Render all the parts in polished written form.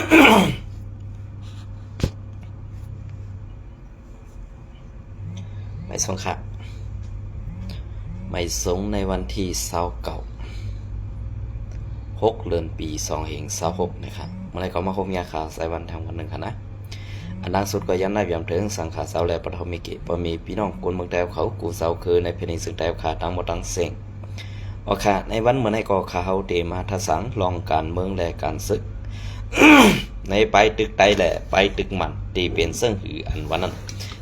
ไม่สงค่ะไม่สงในวันที่29 เดือนปี2526นะครับเมื่อไรก็มาคมยาข่าวสายวันทางวันหนึ่งค่ะนะอันดังสุดก็ยันได้เพียงถึงสังขารเสาแลปฐมิกิปมีพี่น้องคนเมืองแต้วเขากูเสาคือในเพนิซึ่งแต้วขาตั้งหมดตั้งเสียงโอเคในวันเมื่อไรก็ขาเฮาเตมาทสังลองการเมืองและการศึก ในไปตึกไตแหละไปตึกมันตีเปลี่ยนเสื่องหืออันวันนั้น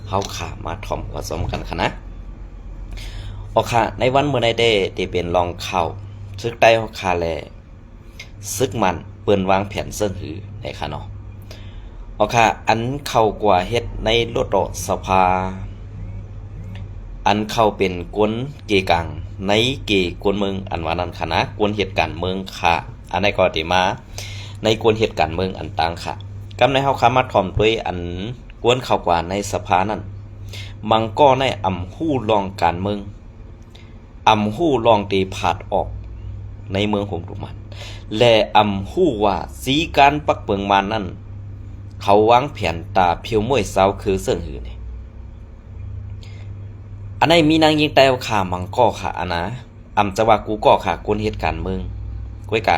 เฮาขามาถ่อมผสมกันค่ะนะโอเคในวันเมื่อไรได้ตีเป็นลองเข่าซึกไตเฮาขาแลซึกมันเปิ้นวางแผนเสื่องหือในค่ะเนาะโอเคอันเข้ากว่าเฮ็ดในรถสภาอันเข้าเป็นกวนเกกังในเกกวนเมืองอันว่านั้นค่ะนะกวนเหตุการณ์เมืองค่ะอันในก็ติมาในกวนเหตุการณ์เมืองอันต่างค่ะกำในเฮาค้ามาถ่อมด้วยอันกวนเข้ากว่าในสภานั้นมังก็ในอำฮู้รองการเมืองอำฮู้รองตีผาดออกในเมืองโหมตุมันและอำฮู้ว่าสีการปักเปิงมานั้นเขาวางแผนตาเพียวมวยสาวคือเสื่องหือนี่อันไหนมีนางยิงแต้วขามังก็ขาอันนะอำจะว่ากูก็ขาคนเหตุการณ์เมืองก้วยกะ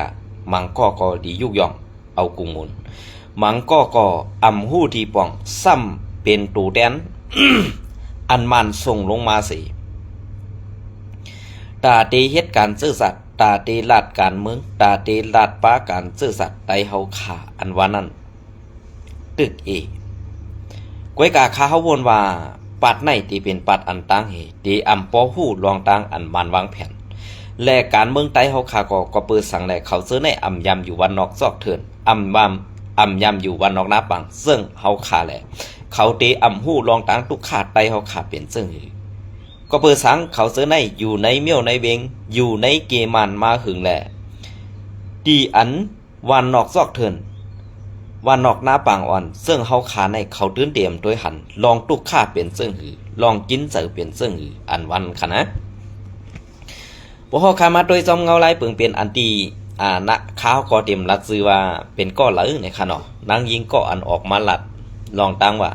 มังก็ดียุกย่องเอากุงมุนมังก็อำหู้ที่ป่องซ้ำเป็นตูแดน อันมันส่งลงมาสิตาตีเหตุการณ์ซื่อสัตย์ตาตีลาดการเมืองตาตีลาดป้าการซื่อสัตย์ไตเฮาขาอันว่านั้นตึกก้วยกาคาเฮาวนว่าปัดในที่เป็นปัดอันตั้งเหตีอำปอฮู้รองตั้งอันมันวางแผนและการเมืองไต้เฮาขาก็เปิดสังแลเขาซื้อในอำยำอยู่วันนอกซอกเถินอำยำอยู่วันนอกนาปังซึ่งเฮาขาแลเขาตีอำฮู้รองตั้งทุกขาไต้เฮาขาเป็นซึ่งก็เปิดสังเขาซื้อในอยู่ในเมี่ยวในเวงอยู่ในเกมันมาหึงแลตีอันวันนอกซอกเถินว่านอกหน้าปางอ่อนซึ่งเฮาขาในเขาตื้นเตรียมโดยหันลองตุกข้าเป็นซึ่งหือลองกินเสือเป็นซึ่งหืออันวันค่ะนะพวกเฮาขามาโดยจอมเงาลายเปิงเป็นอันตีณข้าวก็เตรียมรัดซื้อว่าเป็นก้อเหลือในค่ะเนาะนางยิงก็อันออกมาลัดลองตั้งว่า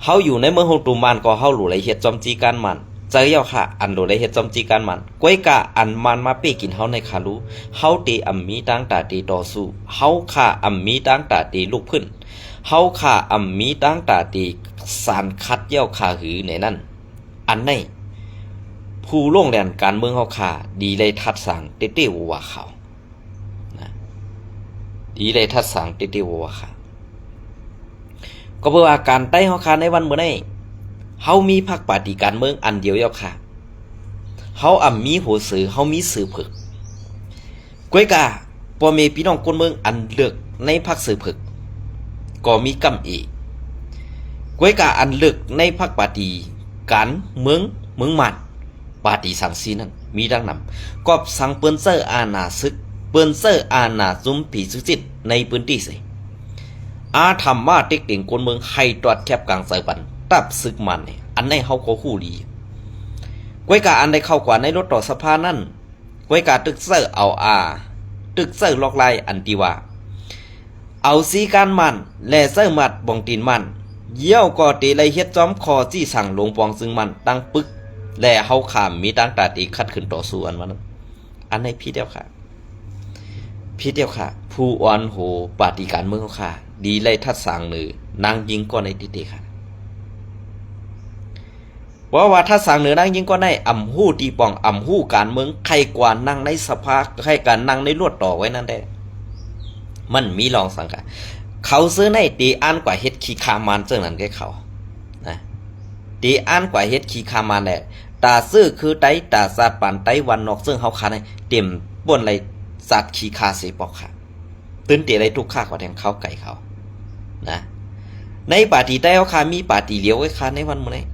เฮาอยู่ในเมืองโฮตุมานก็เฮาหลู่ไหลเฮ็ดจอมจีการมันเจอเย้าค่ะอันหลู่ไหลเฮ็ดจอมจีการมันก้วยกะอันมันมาเป้กินเฮาในคารูเฮาตีอำมีตั้งตาตีต่อสู้เฮาค่ะอำมีตั้งตาตีลูกพึ่นเฮาค่ะอำมีตั้งตาตีสารคัดเย้าค่ะหือในนั้นอันในผู้ลงแล่นการเมืองเฮาค่ะดีเลยทัดสั่งเต้ๆว่าเขานะดีเลยทัดสั่งเต้ๆว่าค่ะก็เพื่ออาการใต้เฮาค่ะในวันมื้อนี้เฮามีพรรคปฏิการเมืองอันเดียวเย้าค่ะเฮามีโหสือเฮามีสือผึกก้วยกาพ่อแม่พี่น้องคนเมืองอันเลือกในพรรคสือผึกก็มีกำอีก้วยกาอันเลือกในพรรคปฏิการเมืองมันปฏิสังสีนั้นมีดังนำกอบสังเปิ้นเซอร์อาณาศึกเปิ้นเซอร์อาณาจุมผีสุจิตในพื้นที่สิธรรมว่าเต็กเต็งคนเมืองให้ตรวจแคบกลางสายปันตับซึกมันเนี่ยอันในเฮาก็ฮู้ดีก้วยกาอันได้เข้ากว่าในรถต่อสภานั่นก้วยกาตึกเซอร์เอาตึกเซอร์ลอกลายอันที่ว่าเอาสีการมันและเซอร์มัดบองตีนมันเยี่ยวก็ตีเลยเฮ็ดจอมคอจี้สั่งลงปองซึ่งมันตั้งปึกและเฮาขามมีตั้งตาตีคัดขึ้นต่อสู้อันว่านั้นอันในพี่เดียวค่ะผู้อ่อนโหปฏิการเมืองค่ะดีเลยทัดสั่งหรือนางยิงก็ในติค่ะว่าถ้าสั่งเหนือนั่งยิงก็ได้อำหู้ตีป่องอำหู้การเมืองใครกว่านั่งในสภาใครการนั่งในลวดต่อไว้นั่นได้มันมีลองสังกัดเขาซื้อในตีอ่านกว่าเฮ็ดขี้คามานเจ้านั้นแกเขานะตีอ่านกว่าเฮ็ดขี้คามานแหละตาซื้อคือไตตาซาปันไตวันนอกซึ่งเขาขาในเต็มป่นไรสัตว์ขี้คาเสปอกค่ะตื่นเตะไรทุกข้ากว่าแทงเขาไก่เขานะในปาร์ตี้ใต้เขาขามีปาร์ตี้เลี้ยวไว้ขาในวันมื้อนี้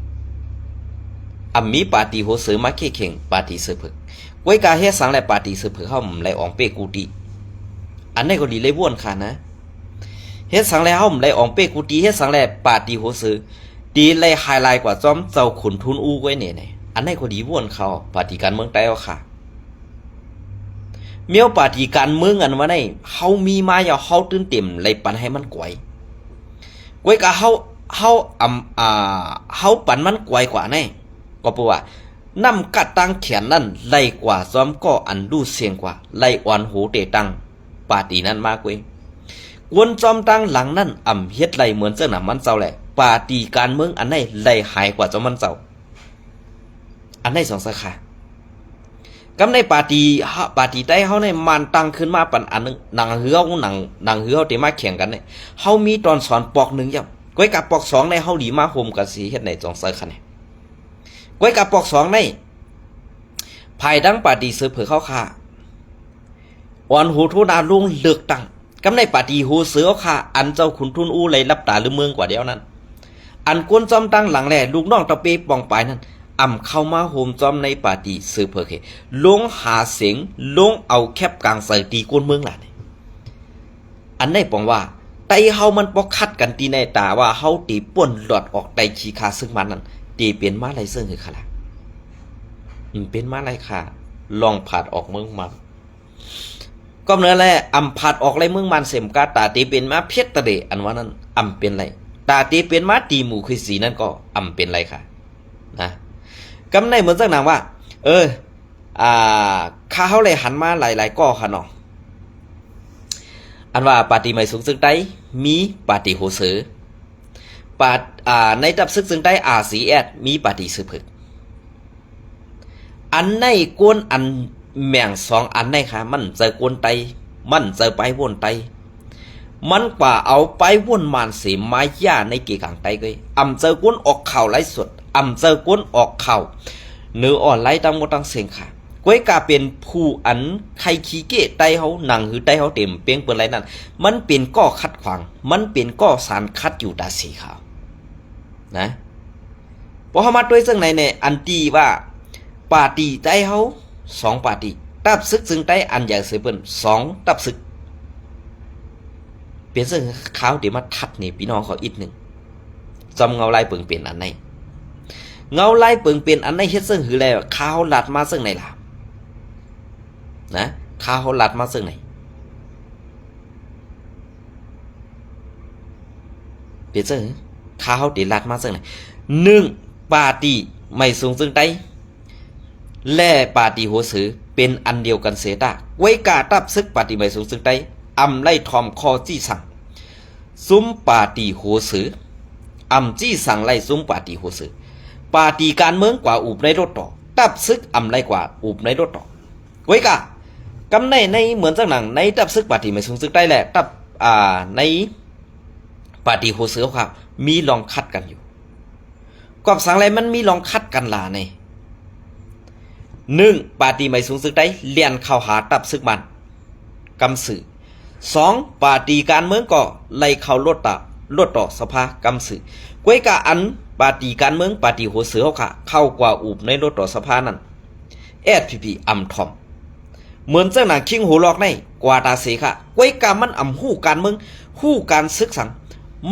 มีปาร์ตี้โหสือมาเข่งปาร์ตี้เสือผึกก้วยกาเฮ็ดสังและปาร์ตี้เสือผึกเฮาไหลอองเป้กูติอันนี้ก็ดีเลยว่นค่ะนะเฮ็ดสังแล้วเฮาไหลอองเป้กูติเฮ็ดสังและปาร์ตี้โหสือดีเลยไฮไลท์กว่าจอมเจ้าขุนทุนอู้ไว้เนี่ยอันนี้ก็ดีว่นเขาปาร์ตี้การเมืองใต้เอาค่ะ เมียวปาฏิการเมืองอันว่าได้เฮามีมาอย่าเฮาตื่นเต็มเลยปันให้มันกวยกะเฮาเฮาปันมันกวยกว่าแน่ก็เพราะว่านำกัดตังเขียนนั่นไล่กว่าซ้อมก็อันดูเสียงกว่าไล่อ่อนหูเตตังปาฏินั้นมากเว้ยกวนจอมตังหลังนั่นเฮ็ดไล่เหมือนเจ้าหน้ามันเจ้าแหละปาฏิการเมืองอันไหนไล่หายกว่าจอมมันเจ้าอันไหนสองสาขากำในปาฏิได้เฮาในมันตั้งขึ้นมาปันอันนึงหนังเหือเตมาแข่งกันเนี่ยเฮามีตอนสอนปอก1อย่างก้อยกับปอก2ในเฮาหลีมาโฮมกันสิเฮ็ดในสองสาขาเนี่ยก้อยกับปอก2ในภายดังปาฏิสืบเผอเข้าค่าอ่อนหูทุนาลุงเลือกตั้งกำในปาฏิหูเสือค่ะอันเจ้าขุนทุนอู้เลยรับตาหรือเมืองกว่าเดียวนั้นอันกวนจอมตั้งหลังแหล่ลูกน้องตะเปปองปลายนั้นเข้ามาโฮมจอมในปาฏิสืบเผอเคลงหาเสียงลงเอาแคบกลางใส่ตีกวนเมืองล่ะนี่อันไหนปองว่าไตเฮามันปอกคัดกันตีในตาว่าเฮาตีป่วนหลอดออกไตขี้คาซึ่งมันนั้นตีเปลี่ยนมาไรซึ่งคือค่ะล่ะเป็นมาไรค่ะลองผาดออกเมืองมันก็เนื้อแหละผาดออกไรเมืองมันเสมกาตาตีเป็นมาเพียรตะเดอันว่านั้นเป็นไรตาตีเป็นมาตีหมู่คือสีนั่นก็เป็นไรค่ะนะกำในเหมือนสักหนังว่าข้าเขาเลยหันมาหลายๆก้อค่ะเนาะอันว่าปาฏิไม่สูงซึ่งใดมีปาฏิโหเสือในดับซึกซึ่งใดRCSมีปาฏิสืบผึกอันในกวนอันแม่ง2อันในค่ะมันเจอกวนไตมันเจอไปวนไตมันกว่าเอาไปวนมานเสียไม้ย่าในกี่กลางไตก็เจอกวนออกข่าวไร้สดเจอกวนออกข่าวเนื้ออ่อนไล่ตั้งหมดตั้งเสียงค่ะก้อยกาเป็นผู้อันใครขี้เกะไตเขาหนังหือไตเขาเต็มเปียงเปิดไรนั่นมันเป็นก้อคัดขวางมันเป็นก้อสารคัดอยู่ตาสีขาวนะพอเขามาด้วยซึ่งในอันตีว่าปาฏิไตเขา2ปาฏิตับซึกซึ่งไตอันใหญ่เสือเปิ้น2ตับซึกเปลี่ยนซึ่งขาวเดี๋ยวมาทัดนี่พี่น้องเขาอีกหนึ่งจำเงาลายเปิงเปลี่ยนอันไหนเงาลายเปิงเปลี่ยนอันไหนเฮ็ดซึ่งหือแล้วข้าวหลัดมาซึ่งไหนล่ะนะข้าวหลัดมาซึ่งไหนเปลี่ยนซึ่งข้าวเดี๋ยวหลัดมาซึ่งไหน1ปาฏิไม่สูงซึ่งไตและปาฏิโหสือเป็นอันเดียวกันเสตาไว้กาตับซึกปาฏิไม่สูงซึ่งไตไล่ทอมคอจี้สั่งซุ้มปาฏิโหสือจี้สั่งไล่ซุ้มปาฏิโหสือปาฏิการเมืองกว่าอุบในรถต่อตับซึกไล่กว่าอุบในรถต่อไว้กากำในเหมือนจังหนังในตับซึกปาฏิไม่สูงซึกไตแหละตับในปาฏิโหสือครับมีลองคัดกันอยู่กอบสังไรมันมีลองคัดกันล่ะใน1ปาฏิไม่สูงซึกได้เลียนเข้าหาตับซึกมันกำสื่อ2ปาฏิการเมืองก็ไล่เข้ารถต่อสภากำสื่อก้วยกะอันปาฏิการเมืองปาฏิโหเสือเขาค่ะเข้ากว่าอุบในรถต่อสภานั้นSPPทอมเหมือนเจ้าหนังคิงหูหลอกในกว่าตาเสค่ะก้วยกะมันหู้การเมืองหู้การศึกสัง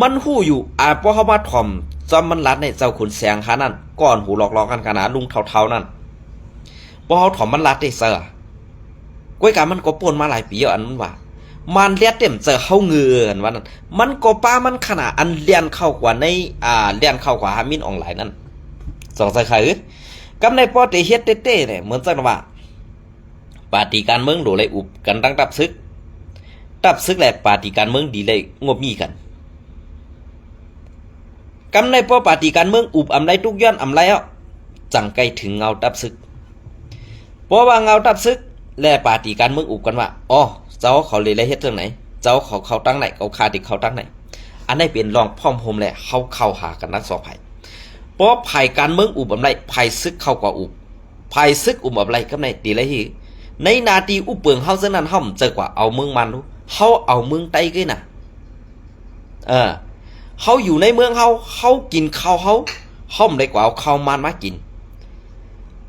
มันหู้อยู่พอเขามาถ่อมจอมมันรัดในเจ้าขุนแสงขานั่นก่อนหูหลอกกันขนาดลุงเท่านั่นพอเขาถ่อมมันรัดได้เสือก้วยกามันก็ป่นมาหลายปีอันนั้นว่ามันเลียดเต็มเจอเข้าเงือนว่านั้นมันก็ป้ามันขนาดอันเลียนเข้ากว่าในเลียนเข้ากว่าฮามินออนไลน์นั่นสองสาขากำในปอติเฮ็ดเต้เนี่ยเหมือนจังว่าปาฏิการเมืองโดเลยอุบกันตั้งตับซึกแหละปาฏิการเมืองดีเลยงบมีกันกำในปอปาฏิการเมืองอุบไรทุกย้อนไรจังใกล้ถึงเงาตับซึกเพราะว่าเงาตับซึกและปาฏิการเมืองอุบกันว่าเจ้าเขาเลยเฮ็ดเรื่องไหนเจ้าเขาตั้งไหนเขาคาติเขาตั้งไหนอันนี้เป็นรองพ่อมโฮมแหละเขาเข้าหากันนักสอบไผ่เพราะไผ่การเมืองอุบไรไผ่ซึกเข้ากว่าอุบไผ่ซึกอุบไรกับในตีไรฮีในนาทีอุบเปิงเฮาเส้นนั้นเฮาเจอกว่าเอาเมืองมันรู้เฮาเอาเมืองไตกี้น่ะเฮาอยู่ในเมืองเฮากินข้าวเฮาได้กว่าเอาข้าวมันมากิน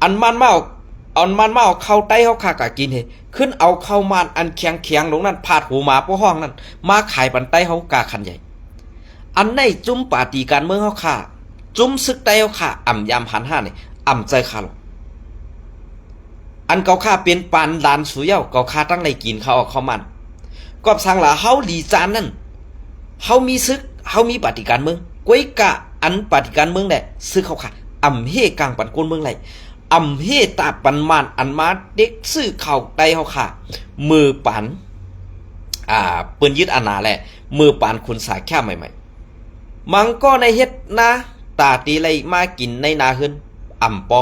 อันมันมาเอาเข้าไต้เขาขากะกินเฮขึ้นเอาเข้ามาอันแข็งลงนั่นพาดหูมาป้อห้องนั่นมาขายปันไต้เขากาคันใหญ่อันในจุ้มปาฏิการเมืองเขาขาจุ้มซึกไต้เขาขาย่ำยำหันห้าเนี่ยใจขาหรอกอั อันเกาค่าเป็นปานลานสุเย้าเกาค่าตั้งในกินเขาเอาเขามันก็สั่งละเฮาหลีจานนั่นเฮามีซึกเฮามีปฏิการเมืองก้วยกะอันปฏิการเมืองแหละซึกเขาค่ะอำเฮกลางปันก้นเมืองไหลอำเฮตาปันมานอันมาเด็กซื้อเข่าไตเขาค่ะมือปันเปิ้นยึดอาณาแหละมือปานคุณสาแค่ใหม่ๆมังก็ในเฮ็ดนะตาตีไรมากินในนาเฮือนอ่ำปอ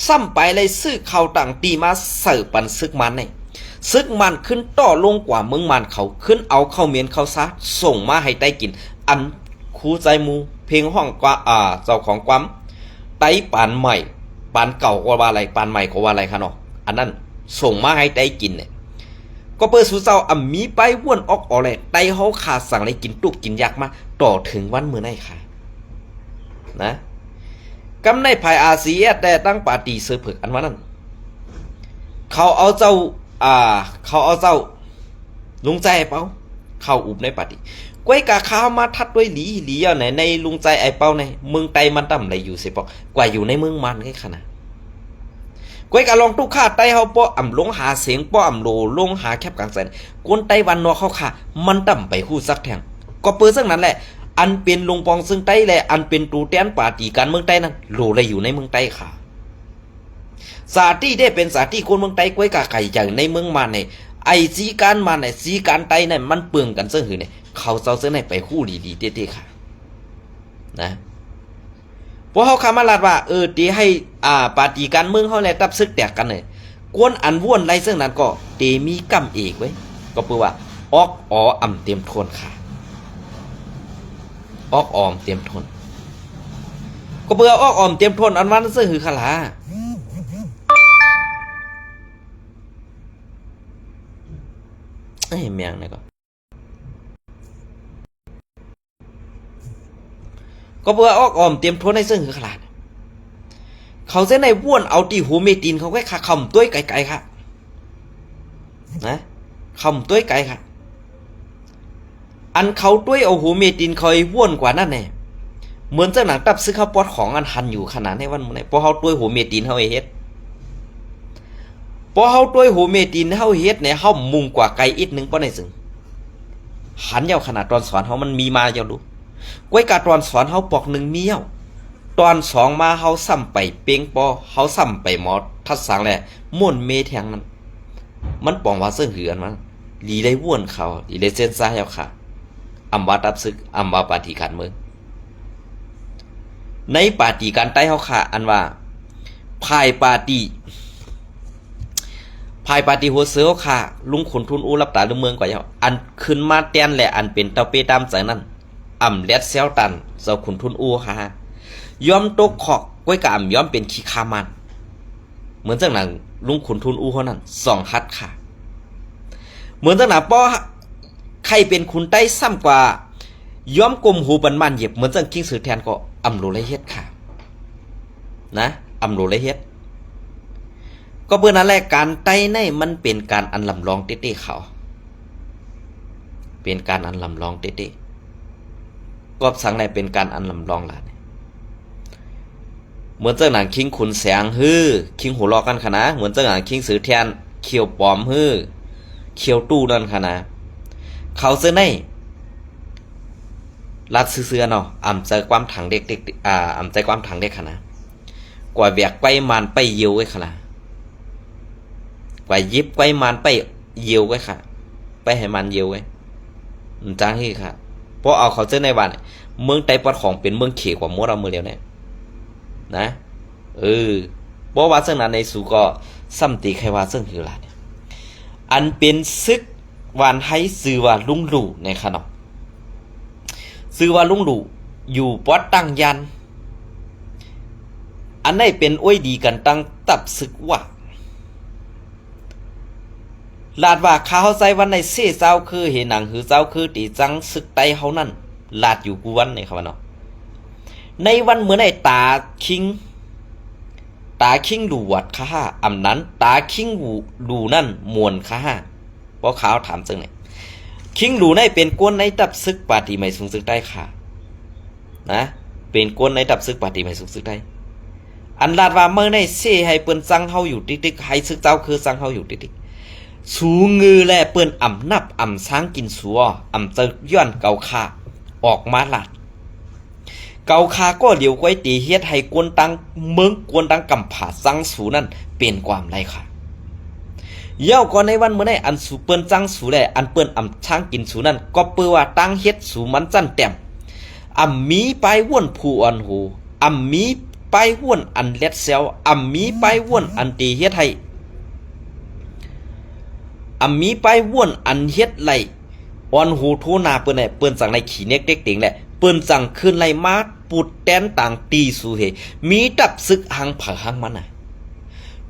ซ้ำไปเลยซื้อข้าวต่างตีมาเสิร์ฟปันซึกมันเนี่ยซึกมันขึ้นต่อลงกว่าเมืองมันเขาขึ้นเอาเข้าเมียนเข้าซะส่งมาให้ได้กินอันคูใจมูเพลงห้องกว่าเจ้าของความไต้ปานใหม่ปานเก่าก็ว่าอะไรปานใหม่ก็ว่าอะไรคะเนาะอันนั้นส่งมาให้ได้กินเนี่ยก็เปิดสู่เจ้ามีไปว่วนออกอะไรไตเขาขาดสั่งอะไรกินตุกกินยากมาต่อถึงวันมื้อไหนค่ะนะกำในภายอาเซียแต่ตั้งปาร์ตี้เสือเผือกอันว่านั้นเขาเอาเจ้าลุงใจไอ้เป้าเข้าอุบในปาร์ตี้ก้วยกะข้าวมาทัดด้วยหลีอ่ะไหนในลุงใจไอ้เป้าในเมืองไตมันต่ำไหนอยู่สิปอกกว่าอยู่ในเมืองมันแค่ขนาดก้วยกะลองตุกข้าไตเฮาป้ออ่ำลงหาเสียงป้ออ่ำโลลงหาแคบกลางแสนกวนไตวันนัวเข้าค่ะมันต่ำไปคู่ซักแทงก็เปิดซึ่งนั้นแหละอันเป็นลุงปองซึ่งใต้แหละอันเป็นตูแตนปาร์ตี้การเมืองใต้นั้นโหลเลยอยู่ในเมืองใต้ค่ะสาที่ได้เป็นสาที่คนเมืองใต้ก้วยกะไก่จากในเมืองมาเนี่ยไอสีการมาเนี่ยสีการใต้เนี่ยมันเปลืองกันซึ่งหือเนี่ยเขาเจ้าซึ่งในไปคู่ดีๆเต้ๆค่ะนะพวกเขาคำมาลาดว่าตีให้ปาร์ตี้การเมืองเขาแหละตับซึกแตกกันเนี่ยกวนอันว่วนไรซึ่งนั้นก็เตมีกำเอกไว้ก็เพื่อว่าออกอ่ำเต็มทนค่ะออกออมเตรียมทนก็เบื่อออกออมเตรียมทนอันวันซื้อหือขลาเมียงนี่ก็เบื่อออกออมเตรียมทนให้ซื้อหือขลาเขาเส้นในว่วนเอาตีหูเมตินเขาแค่ขาคำต้วยไก่ค่ะนะคำต้วยไก่ค่ะอันเขาต้วยเอาหูเมตินคอยว่วนกว่านั่นแน่เหมือนเจ้าหนังตับซื้อข้าวปอดของอันหันอยู่ขนาดในวันมื้อไหนพอเขาต้วยหูเมตินเฮาเฮ็ดพอเขาต้วยหูเมตินเฮาเฮ็ดเนี่ยเฮามุงกว่าไก่อีกนึงป้อในซึ่งหันยาวขนาดตอนสอนเฮามันมีมาเจ้าดูก้วยกาตอนสอนเฮาปอก1มีเย้าตอน2มาเฮาซ้ำไปเป้งปอเฮาซ้ำไปหมอทัดสังแหละม่วนเมแทงนั้นมันปองว่าเสื้อหืออันมันหลีได้ว่วนเขาหลีได้เส้นซ่าเจ้าค่ะอำว่าตับซึกอำว่าปาฏิการเมืองในปาฏิการใต้เฮาค่ะอันว่าพายปาฏิหัวเสือค่ะลุงขุนทุนอู้รับตาลุงเมืองกว่าเจ้าอันขึ้นมาแต้นแหละอันเป็นเตาเปตามจากนั้นอ่ำแลดเซลตันเจ้าขุนทุนอู้ค่ะยอมตกขอกก้วยกะอ่ำยอมเป็นขี้คามันเหมือนจังหนังลุงขุนทุนอู้เขานั้น2ฮัดค่ะเหมือนจังหนังป้อใครเป็นคุณใต้ซ้ำกว่าย้อมกลมหูบันมันเหยียบเหมือนจังคิงสือแทนก็อำโลไรเฮ็ดค่ะนะอำโลไรเฮ็ดก็เพื่อนั้นแหละการไต้ในมันเป็นการอันลำลองเต้ๆเขาเป็นการอันลำลองเต้ๆก็สังในเป็นการอันลำลองล่ะเหมือนจังหนังคิงขุนแสงฮื้อคิงหัวลอกันค่ะนะเหมือนจังหนังคิงสือแทนเขียวปอมฮื้อเขียวตู้นั่นค่ะนะเขาเสื้อในรัดเสื้อเนาะอ่ำใจความถังเด็กอ่ำใจความถังเด็กค่ะนะกว่าแบกไปมันไปเยียวไว้ค่ะนะกว่ายิบไปมันไปเยียวไว้ค่ะไปให้มันเยียวไว้จ้างให้ค่ะเพราะเอาเขาเสื้อในวันเมืองไต้ปอดของเป็นเมืองเขกว่ามัวเราเมืองเดียวเนี่ยนะเพราะว่าเสื้อนั้นในสู่ก็ซ้ำตีใครว่าเสื้อคืออะไรเนี่ยอันเป็นซึกวันให้ซื้อว่าลุงหลู่ในขนมซื้อว่าลุงหลู่อยู่ปอดตั้งยันอันไหนเป็นอ้วยดีกันตั้งตับซึกว่าลาดว่าข้าวใจวันในเสียเจ้าคือเห็นหนังหือเจ้าคือตีจังซึกไตเฮานั่นลาดอยู่กูวันในครับเนาะในวันเหมือนไอ้ตาคิงดูวัดข้าอำนั้นตาคิงดูนั่นมวนข้าเพราะเขาถามจังไหนคิงดูในเป็นก้นในตับซึกปาฏิไม่สูงซึกได้ค่ะนะเป็นก้นในตับซึกปาฏิไม่สูงซึกได้ อันลาดว่าเมื่อในเสให้เปิ้นสั่งเฮาอยู่ติ๊กๆให้ซึกเจ้าคือสั่งเฮาอยู่ติ๊กๆสูงือแลเปิ้นอ่ำนับอ่ำช้างกินสัวอ่ำเจอย้อนเกาคาออกมาลาดเกาคาก็เหลียวก้อยตีเฮ็ดให้กวนตังเมืองกวนตังกำผาสั่งสูนั่นเป็นความไรค่ะเย้าก่อนในวันเมื่อในอันสูเปิ้นจังสูแลอันเปิ้นอ่ำช้างกินสูนั่นก็เปื้อว่าตั้งเฮ็ดสูมันจั่นแต้มอ่ำมีไปว่นผู้อ่อนหูอ่ำมีไปว่นอันเล็ดเซลอ่ำมีไปว่นอันตีเฮ็ดให้อ่ำมีไปว่นอันเฮ็ดไหลอ่อนหูทูนาเปิ้นเปิ้นสั่งในขี้เน็กเด็กติงแหละเปิ้นสั่งขึ้นไหลมาปุดแตนต่างตีสูเฮมีดับซึกหังผาหังมันน่ะ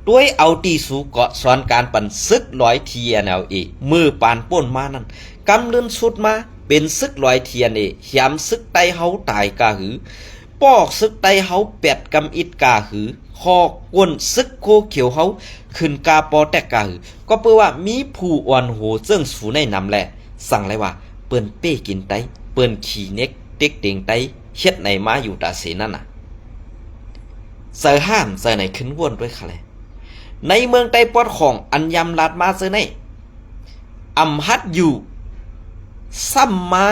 ด้วยเอาตีสูเกาะสอนการปั่นซึกร้อยเทียนเอาอีมือปานป่นมานั่นกำเลื่อนสุดมาเป็นซึกร้อยเทียนเอยามซึกไตเฮาตายกาหือปอกซึกไตเฮาแปดกำอิดกาหือคอกวนซึกโคเขียวเฮาขึ้นกาปอแตกกาหือก็เปื้อว่ามีผู้อ่อนโหเจิ้งสูในนำแหละสั่งเลยว่าเปิ้นเป้กินไตเปิ้นขี่เน็กเต็กเต็งไตเฮ็ดในมาอยู่ตาเสนั่นน่ะเสอห้ามเสอไหนขึ้นวนด้วยค่ะเลยในเมืองไต้ปอดของอันยำลาดมาเสอในอำฮัดอยู่ซ้ำมา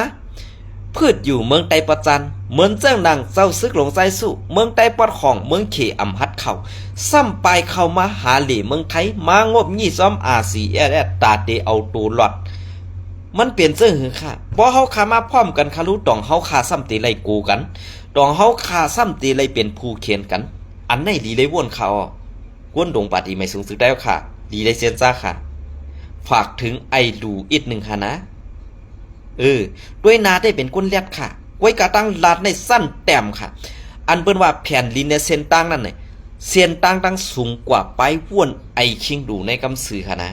พืชอยู่เมืองไต้ปอจันเหมือนเจ้านังเจ้าซึกหลงใจสู้เมืองไต้ปอดของเมืองเขอำฮัดเข้าซ้ำไปเข้ามาหาเหล่เมืองไทยมางบยี่ซ้อมRCSตาเตเอาตัวหลอดมันเปลี่ยนเสื้อหือค่ะเพราะเฮาขามาพร้อมกันคารู้ตองเฮาขาซ้ำตีไล่กูกันตองเฮาขาซ้ำตีไล่เป็นผู้เขียนกันอันไหนดีเลยวนเขาก้นดงปาดีไม่สูงสึกได้ค่ะดีเลยเซียนจ้าค่ะฝากถึงไอดูอีกหนึ่งค่ะนะด้วยนาได้เป็นก้นเลียดค่ะไว้กระตั้งลาดในสั้นแต้มค่ะอันเปิ้นว่าแผ่นลินในเส้นตั้งนั่นเนี่ยเส้นตั้งตั้งสูงกว่าไปว่นไอคิงดูในกำสือค่ะนะ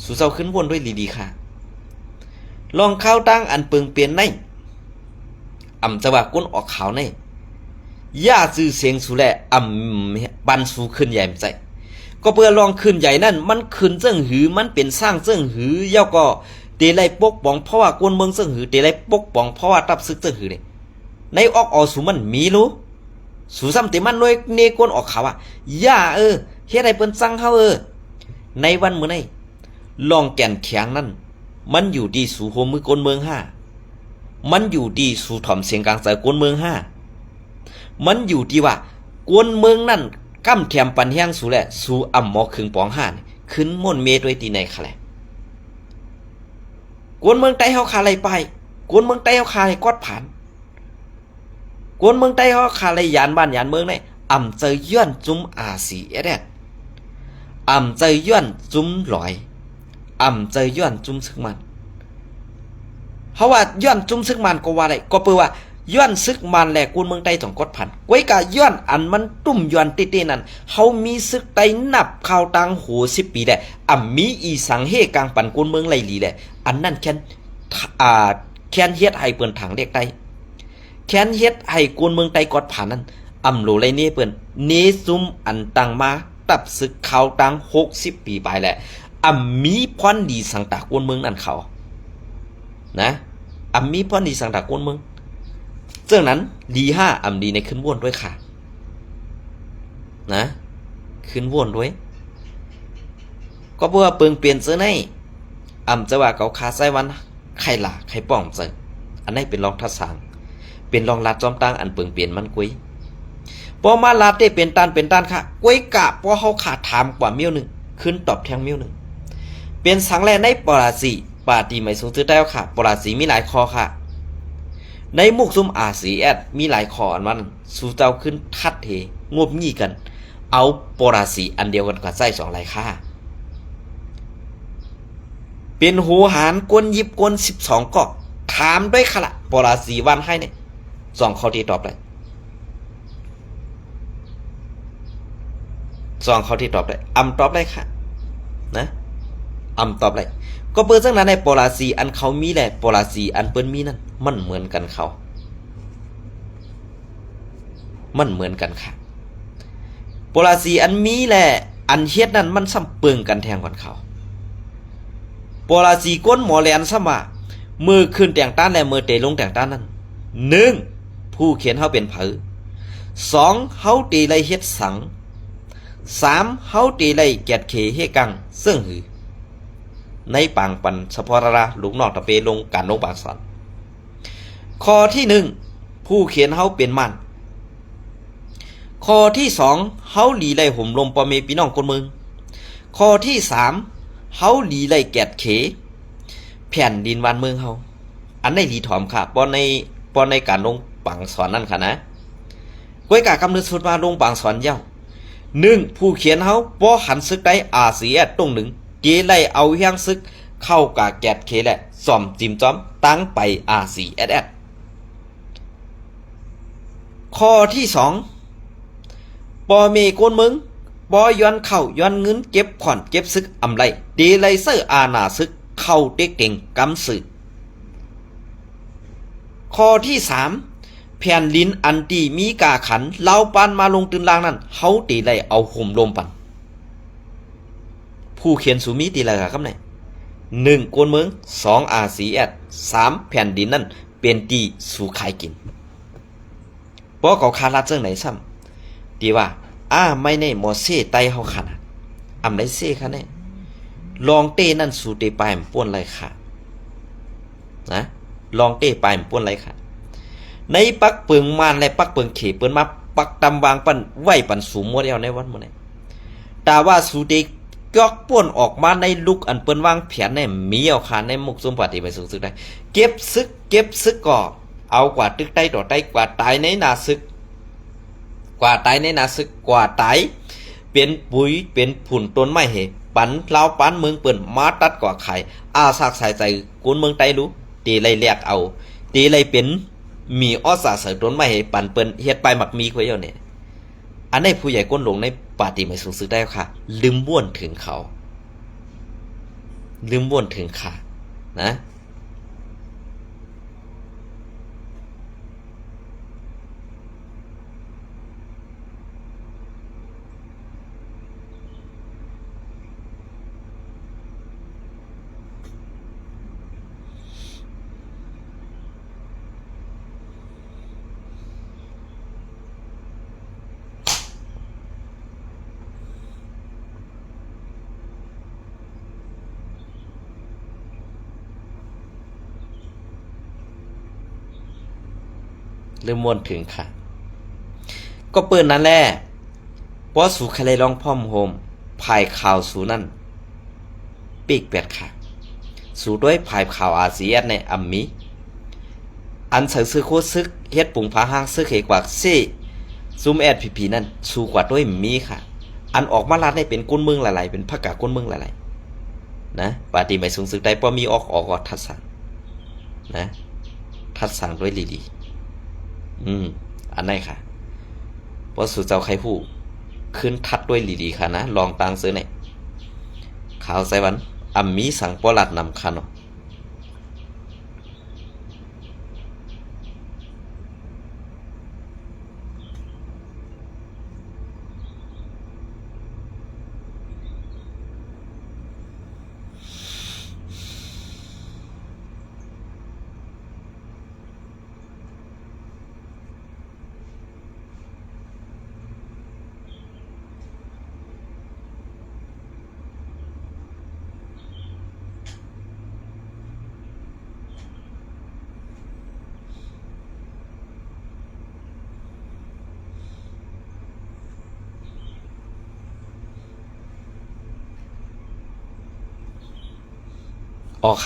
สู่เจ้าขึ้นวนด้วยดีๆค่ะลองข้าวตั้งอันเปิงเปลี่ยนในจะว่าก้นออกขาวในย่าจื้อเสียงสู่แลบันสู่ขึ้นใหญ่ใจก็เพื่อลองขึ้นใหญ่นั่นมันขึ้นเจิ้งหือมันเป็นสร้างเจิ้งหือย่าก็เตไลปกป้องเพราะว่ากวนเมืองเจิ้งหือเตไลปกป้องเพราะว่าตับซึกเจิ้งหือเนี่ยในออกสู่มันมีรู้สู่ซ้ำเตมันน้อยเนก้นออกขาวอ่ะย่าเฮ็ดให้เปิ้นสั่งเฮาในวันมื้อนี้ลองแก่นแข็งนั่นมันอยู่ดีสู่โฮมือกลเมือง5มันอยู่ดีสู่ถ่อมเสียงกลางใจกลเมือง5มันอยู่ที่ว่ากลเมืองนั่นกำแถมปันแห้งสู่แหละสู่อ่ำหมอครึ่งปอง5ขึ้นม่วนเมด้วยตีในค่ะแหละกลเมืองใต้เฮาคาไหลไปกลเมืองใต้เฮาคาไหลกอดผ่านกลเมืองใต้เฮาคาไหลยานบ้านยานเมืองในอ่ำเจอย้อนจุ้มRCSอ่ำเจอย้อนจุ้มลอยเจอย้อนจุ้มซึกมันเพราะว่าย้อนจุ้มซึกมันก็ว่าอะไรก็เปื้อว่าย้อนซึกมันแหละกูเมืองใต้ต้องกดผันไว้กะย้อนอันมันตุ่มย้อนติๆนั่นเฮามีซึกไต้นับข่าวตังโห10 ปีแหละมีอีสังเฮกลางปันกูเมืองไหลหลีแหละอันนั้นแค่นเฮ็ดให้เปิ้นถังเด็กไต้แค่นเฮ็ดให้กูเมืองใต้กดผันนั่นโหลไหลนี่เปิ้นเนซุมอันตังมาตับซึกข่าวตัง60 ปีไปแหละมีพรดีสังตากวนเมืองนั่นเขานะมีพรดีสังตากวนเมืองเจ้านั้นดี5ดีในขึ้นวนด้วยค่ะนะขึ้นวนด้วยก็เพื่อเปิงเปลี่ยนเสื้อในจะว่าเกาคาไส้วันไข่หล่าไข่ป่องเจออันนี้เป็นรองทัดสางเป็นรองลาดจอมตั้งอันเปิงเปลี่ยนมันกุ้ยพอมาลาดได้เป็นตันค่ะกุ้ยกะพอเฮาขาดถามกว่ามิ้วนึงขึ้นตอบแทงมิ้วนึงเป็นสังแลในปราสีปาตีไม่สูงตื้อได้ค่ะปราสีมีหลายคอค่ะในมุกซุ่มRCSมีหลายคออันมันสู่เจ้าขึ้นทัดเทงบงี้กันเอาปราสีอันเดียวกันกับไส้2หลายค่าเป็นหูหารกวนยิบกวน12ก็ถามด้วยค่ะละปราสีวันให้เนี่ย2ข้อที่ตอบได้2ข้อที่ตอบได้ตอบได้ค่ะนะตอบได้ก็เปิดจังนั้นในปราสีอันเขามีแหละปราสีอันเปิ้นมีนั่นมันเหมือนกันเขามันเหมือนกันค่ะปราสีอันมีแหละอันเฮ็ดนั่นมันซ้ำเปิงกันแทงกันเขาปราสีก้นหมอแลนซ้ำว่ามือขึ้นแต่งต้านและมือเตะลงแต่งต้านนั่น1ผู้เขียนเฮาเป็นเผอ 2เฮาตีไลเฮ็ดสัง3เฮาตีไลแกดเขเฮกังซึ่งหือในปางปันสะพอระลูกนอกตะเปลงการลงปากสอนข้อที่1ผู้เขียนเฮาเป็นมันข้อที่2เฮาหลีไลห่มลมปอเมพี่น้องคนเมืองข้อที่3เฮาหลีไลแกดเขแผ่นดินวันเมืองเฮาอันในหลีถอมค่ะปอนในการลงปังสอนนั่นค่ะนะก้วยกากำเนิดสุดมาลงปังสอนเย้า1ผู้เขียนเฮาบ่หันซึกได้อาเซียตรงหนึ่งเกไลเอาเฮียงซึกเข้ากาแกดเคแหละซ่อมจิมจ้อมตั้งไป RCSS ข้อที่2ปอเมโกนมึงปอย้อนเข้าย้อนเงินเก็บผ่อนเก็บซึกอำไรเดไลเซอร์อาณาซึกเข้าเต็กเต็งกำสืบข้อที่3แผ่นลินอันตีมีกาขันเล่าปานมาลงตื่นล่างนั้นเฮาตีไลเอาห่มลมปันผู้เขียนสุมีตีอะไรครับเนี่ย1โกนเมือง2 RCS 3แผ่นดินนั่นเป็นตีสู่ขายกินเพราะเขาคาราเจังไหนซ้ำตีว่าไม่ในหมอเซ่ไตเฮาขนาดอำไรเซ่คะเนี่ยลองเต้นั่นสู่เตปายมป่วนไรค่ะนะลองเต้ปายมป่วนไรค่ะในปักเปิงมานและปักเปิงเขเปิ้นมาปักตำวางปันไหวปันสูงมัวเดียวในวันมื้อนี้แต่ว่าสู่เตกอกป่วนออกมาในลุกอันเปิ้นวางแผนในมีเอาคาในมุกสมปฏิไปสูงสุดได้เก็บซึกก่อเอากว่าตึกใต้ต่อใต้กว่าตายในนาซึกกว่าตายในนาซึกกว่าตายเป็นปุ๋ยเป็นผุ่นต้นไม้เหปันลาวปันเมืองเปิ้นมาตัดกว่าไข่ซากสายใจกุนเมืองใต้รู้ตีไล่แลกเอาตีไล่เป็นมีอ้อสาเสต้นไม้เหปันเปิ้นเฮ็ดไปหมักมีไว้อยู่เนี่ยอันนี้ผู้ใหญ่ก้นลงในปาฏิไม่สูงสึกได้ค่ะลืมบ้วนถึงเขาลืมบ้วนถึงค่ะนะเริ่มม่วนถึงค่ะก็เปิดนั่นแหละเพราะสู่ใครลองพ่อมโฮมภายข่าวสู่นั่นปีกแปดค่ะสู่ด้วยภายข่าวอาเซียนในอัมมีอันซื้อโคซึกเฮ็ดปุ่งพาห้างซื้อเขกว่าซี่ซูมแอดพีนั่นสู่กว่าด้วยมีค่ะอันออกมาลาดให้เป็นก้นเมืองหลายๆเป็นภาคกาก้นเมืองหลายๆนะปาฏิไม่สูงสึกได้เพราะมีออกทัดสั่งนะทัดสั่งด้วยลีอันไหนค่ะเพราะสู่เจ้าใครผู้ขึ้นทัดด้วยลีค่ะนะลองตังซื้อไหนข่าวไซวันอัมมีสั่งปอลัดนำค่ะเนาะ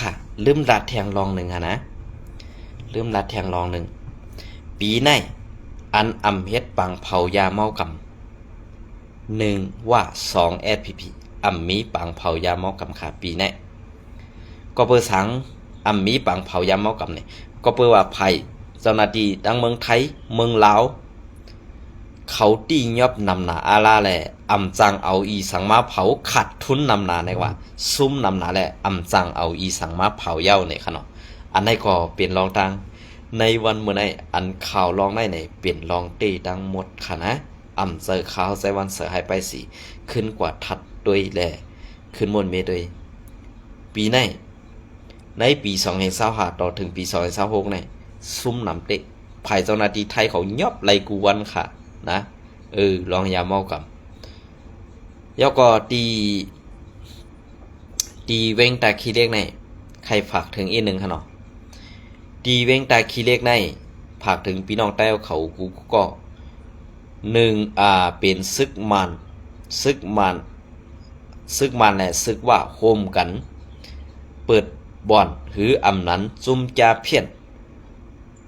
ค่ะลืมรัดแทงรองหนึ่งนะลืมรัดแทงรองหนึ่งปีในอันอำเฮ็ดปังเผายาเมากำ1ว่า2 SPP อำมีปังเผายาเมากำค่ะปีในก็เปิดสังอำมีปังเผายาเมากำเนี่ยก็เปิดว่าภัยเจ้าหน้าที่ทั้งเมืองไทยเมืองลาวเขาตียอบนำหนาอาลาแหละอำจังเอาอีสังมาเผาขัดทุนนำหนาในว่าซุ่มนำหนาแหละอำจังเอาอีสังมาเผาเย้าในขนาดอันนี้ก็เป็นรองตังในวันเมื่อไหร่อันข่าวรองได้ในเปลี่ยนรองตีดังหมดค่ะนะอำเจอข่าวใส่วันเสือหายไปสีขึ้นกว่าทัดด้วยแหละขึ้นมนเมด้วยปีในปี2025ต่อถึงปี2026เนี่ยซุ่มนำเตะภายเจ้าหน้าที่ไทยเขายอบไล่กูวันค่ะ นะลองอย่าเมากับแล้วก็ตีเว้งตาขี้เล็กในใครฝากถึงอีกหนึ่งค่ะเนาะตีเว้งตาขี้เล็กในฝากถึงพี่น้องใต้เขากูก็หนึ่งเป็นซึกมันแหละซึกว่าโฮมกันเปิดบ่อนหรืออำนั้นจุ่มจาเพี้ยน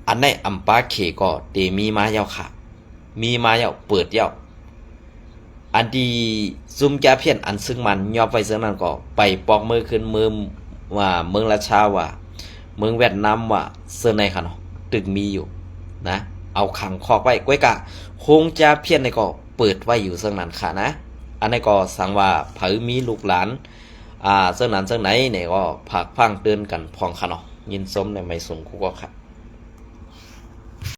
อันในอำปาเขก็เตมีมาเยาค่ะมีมาเยาเปิดเยาอันดีซุ่มจาเพี้ยนอันซึ่งมันยอบไว้ซึ่งนั้นก็ไปปอกมือขึ้นมือว่าเมืองราชาว่าเมืองเวียดนามว่าเสื้อในค่ะเนาะตึกมีอยู่นะเอาขังคอกไว้ก้วยกะโคงจาเพี้ยนในก็เปิดไว้อยู่ซึ่งนั้นค่ะนะอันนี้ก็สังว่าเผยมีลูกหลานซึ่งนั้นซึ่งไหนเนี่ยก็ผักพังเตือนกันพองค่ะเนาะยินสมในไม่สูงกูก็ค่ะ